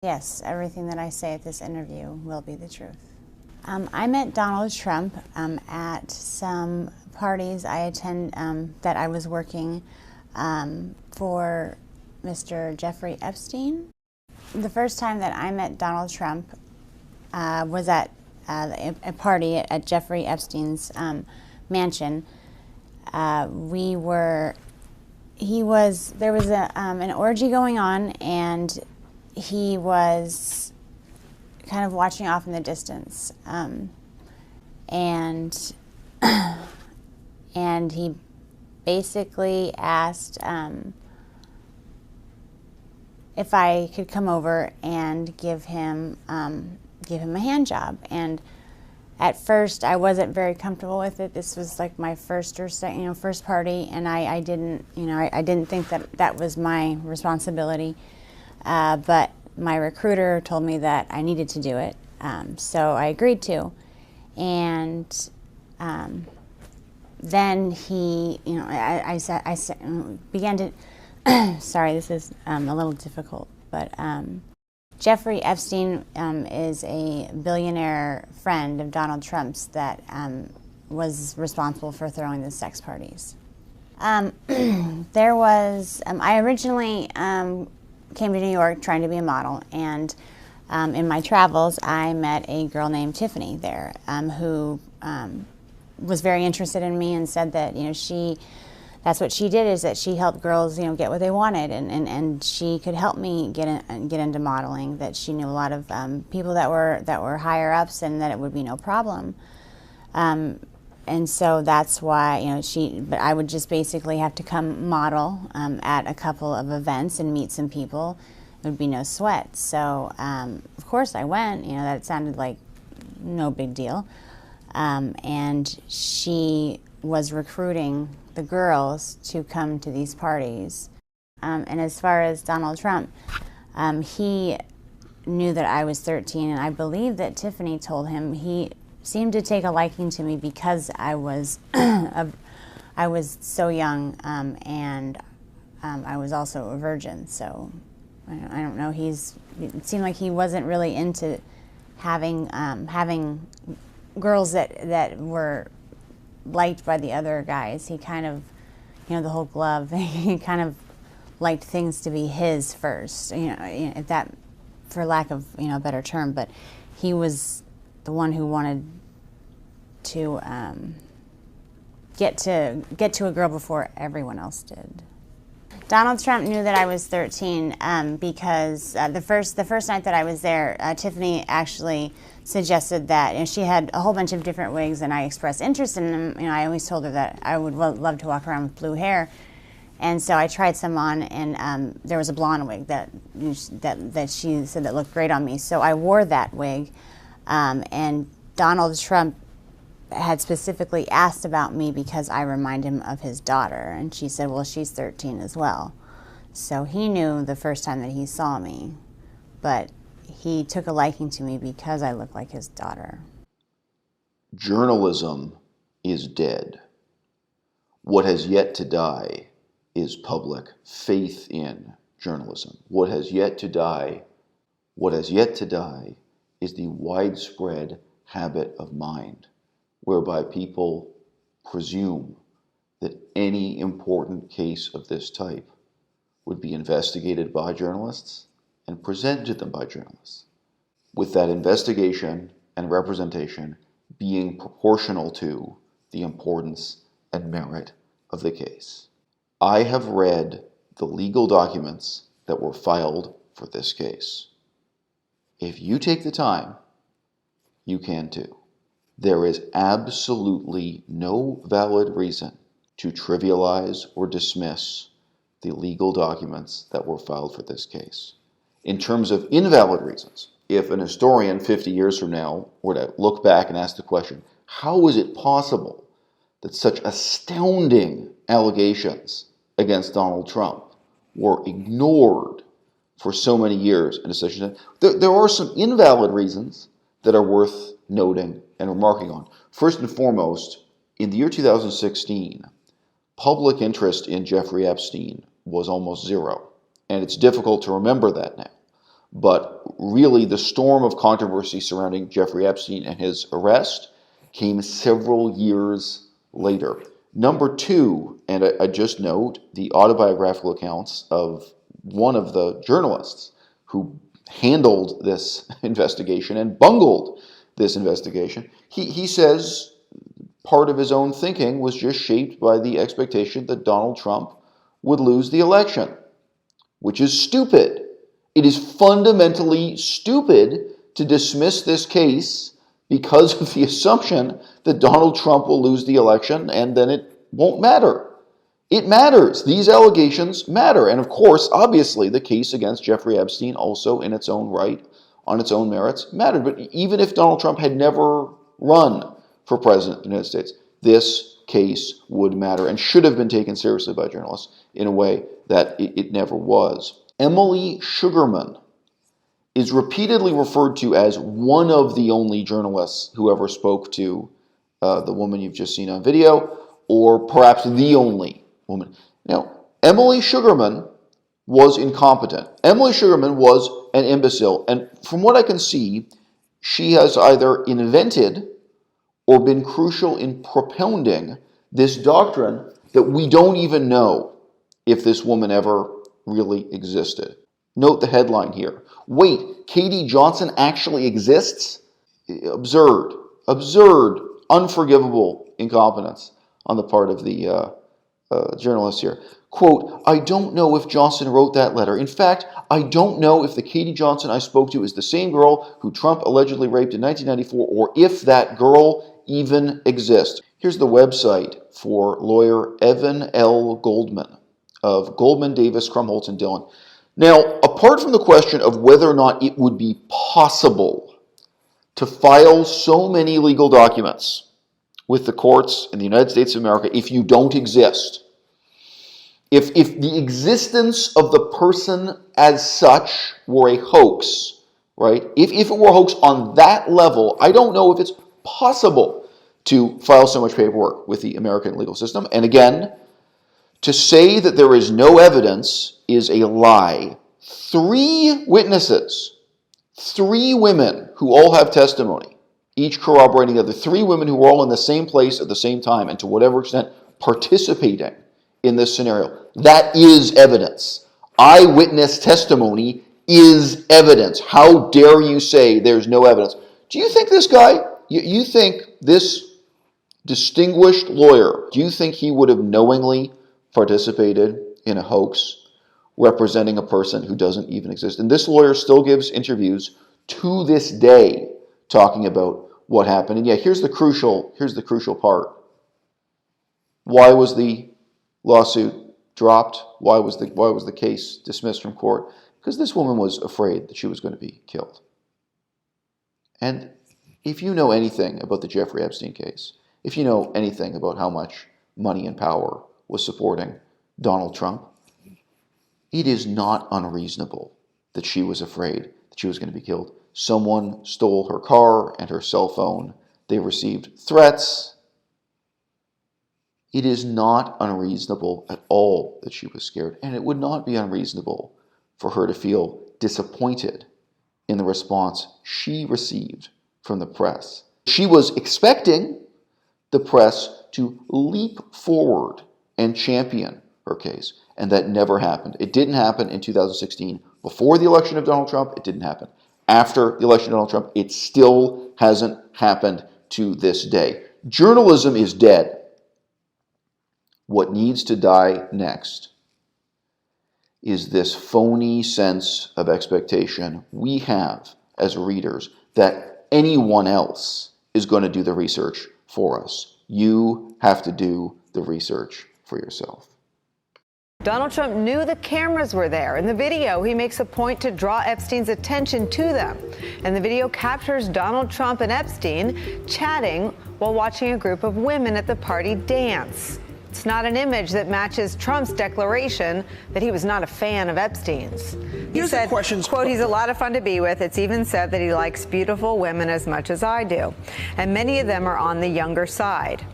Yes, everything that I say at this interview will be the truth. I met Donald Trump at some parties I attend that I was working for Mr. Jeffrey Epstein. The first time that I met Donald Trump was at a party at Jeffrey Epstein's mansion. There was an orgy going on, and he was kind of watching off in the distance, and he basically asked if I could come over and give him a hand job. And at first, I wasn't very comfortable with it. This was like my first party, and I didn't think that was my responsibility. But my recruiter told me that I needed to do it, so I agreed to. And then he, I began to. Sorry, this is a little difficult, but Jeffrey Epstein is a billionaire friend of Donald Trump's that was responsible for throwing the sex parties. I originally came to New York trying to be a model, and in my travels I met a girl named Tiffany there who was very interested in me and said that that's what she did, is that she helped girls get what they wanted, and she could help me get into modeling, that she knew a lot of people that were higher ups and that it would be no problem. And so that's why, but I would just basically have to come model at a couple of events and meet some people. It would be no sweat. So, of course I went, that sounded like no big deal. And she was recruiting the girls to come to these parties. And as far as Donald Trump, he knew that I was 13, and I believe that Tiffany told him he seemed to take a liking to me because I was I was so young, and I was also a virgin. So I don't know. It seemed like he wasn't really into having girls that were liked by the other guys. He kind of, the whole glove. He kind of liked things to be his first. If that, for lack of a better term, but he was the one who wanted to get to a girl before everyone else did. Donald Trump knew that I was 13 because the first night that I was there, Tiffany actually suggested that she had a whole bunch of different wigs, and I expressed interest in them. I always told her that I would love to walk around with blue hair, and so I tried some on, and there was a blonde wig that she said that looked great on me. So I wore that wig, and Donald Trump had specifically asked about me because I remind him of his daughter, and she said, well, she's 13 as well. So he knew the first time that he saw me, but he took a liking to me because I looked like his daughter. Journalism is dead. What has yet to die is public faith in journalism. What has yet to die is the widespread habit of mind, whereby people presume that any important case of this type would be investigated by journalists and presented to them by journalists, with that investigation and representation being proportional to the importance and merit of the case. I have read the legal documents that were filed for this case. If you take the time, you can too. There is absolutely no valid reason to trivialize or dismiss the legal documents that were filed for this case. In terms of invalid reasons, if an historian 50 years from now were to look back and ask the question, how is it possible that such astounding allegations against Donald Trump were ignored for so many years in a decision? There are some invalid reasons that are worth noting and remarking on. First and foremost, in the year 2016, public interest in Jeffrey Epstein was almost zero, and it's difficult to remember that now. But really, the storm of controversy surrounding Jeffrey Epstein and his arrest came several years later. Number two, and I just note the autobiographical accounts of one of the journalists who handled this investigation and bungled this investigation. He says part of his own thinking was just shaped by the expectation that Donald Trump would lose the election, which is stupid. It is fundamentally stupid to dismiss this case because of the assumption that Donald Trump will lose the election and then it won't matter. It matters. These allegations matter. And of course, obviously, the case against Jeffrey Epstein also in its own right, on its own merits, mattered. But even if Donald Trump had never run for president of the United States, this case would matter and should have been taken seriously by journalists in a way that it never was. Emily Sugarman is repeatedly referred to as one of the only journalists who ever spoke to the woman you've just seen on video, or perhaps the only woman. Now, Emily Sugarman was incompetent. Emily Sugarman was an imbecile. And from what I can see, she has either invented or been crucial in propounding this doctrine that we don't even know if this woman ever really existed. Note the headline here. Wait, Katie Johnson actually exists? Absurd, unforgivable incompetence on the part of the journalist here. Quote, I don't know if Johnson wrote that letter. In fact, I don't know if the Katie Johnson I spoke to is the same girl who Trump allegedly raped in 1994 or if that girl even exists. Here's the website for lawyer Evan L. Goldman of Goldman, Davis, Krumholtz, and Dillon. Now, apart from the question of whether or not it would be possible to file so many legal documents with the courts in the United States of America if you don't exist, if the existence of the person as such were a hoax, right? If it were a hoax on that level, I don't know if it's possible to file so much paperwork with the American legal system. And again, to say that there is no evidence is a lie. 3 witnesses, 3 women who all have testimony, each corroborating the other, 3 women who were all in the same place at the same time and to whatever extent participating in this scenario. That is evidence. Eyewitness testimony is evidence. How dare you say there's no evidence? Do you think this guy, you think this distinguished lawyer, do you think he would have knowingly participated in a hoax representing a person who doesn't even exist? And this lawyer still gives interviews to this day talking about what happened. And yeah, here's the crucial part. Why was the lawsuit dropped? Why was the case dismissed from court? Because this woman was afraid that she was going to be killed. And if you know anything about the Jeffrey Epstein case, if you know anything about how much money and power was supporting Donald Trump, it is not unreasonable that she was afraid that she was going to be killed. Someone stole her car and her cell phone. They received threats. It is not unreasonable at all that she was scared, and it would not be unreasonable for her to feel disappointed in the response she received from the press. She was expecting the press to leap forward and champion her case, and that never happened. It didn't happen in 2016. Before the election of Donald Trump, it didn't happen. After the election of Donald Trump, it still hasn't happened to this day. Journalism is dead. What needs to die next is this phony sense of expectation we have as readers that anyone else is going to do the research for us. You have to do the research for yourself. Donald Trump knew the cameras were there. In the video, he makes a point to draw Epstein's attention to them. And the video captures Donald Trump and Epstein chatting while watching a group of women at the party dance. It's not an image that matches Trump's declaration that he was not a fan of Epstein's. He said, quote, he's a lot of fun to be with. It's even said that he likes beautiful women as much as I do. And many of them are on the younger side.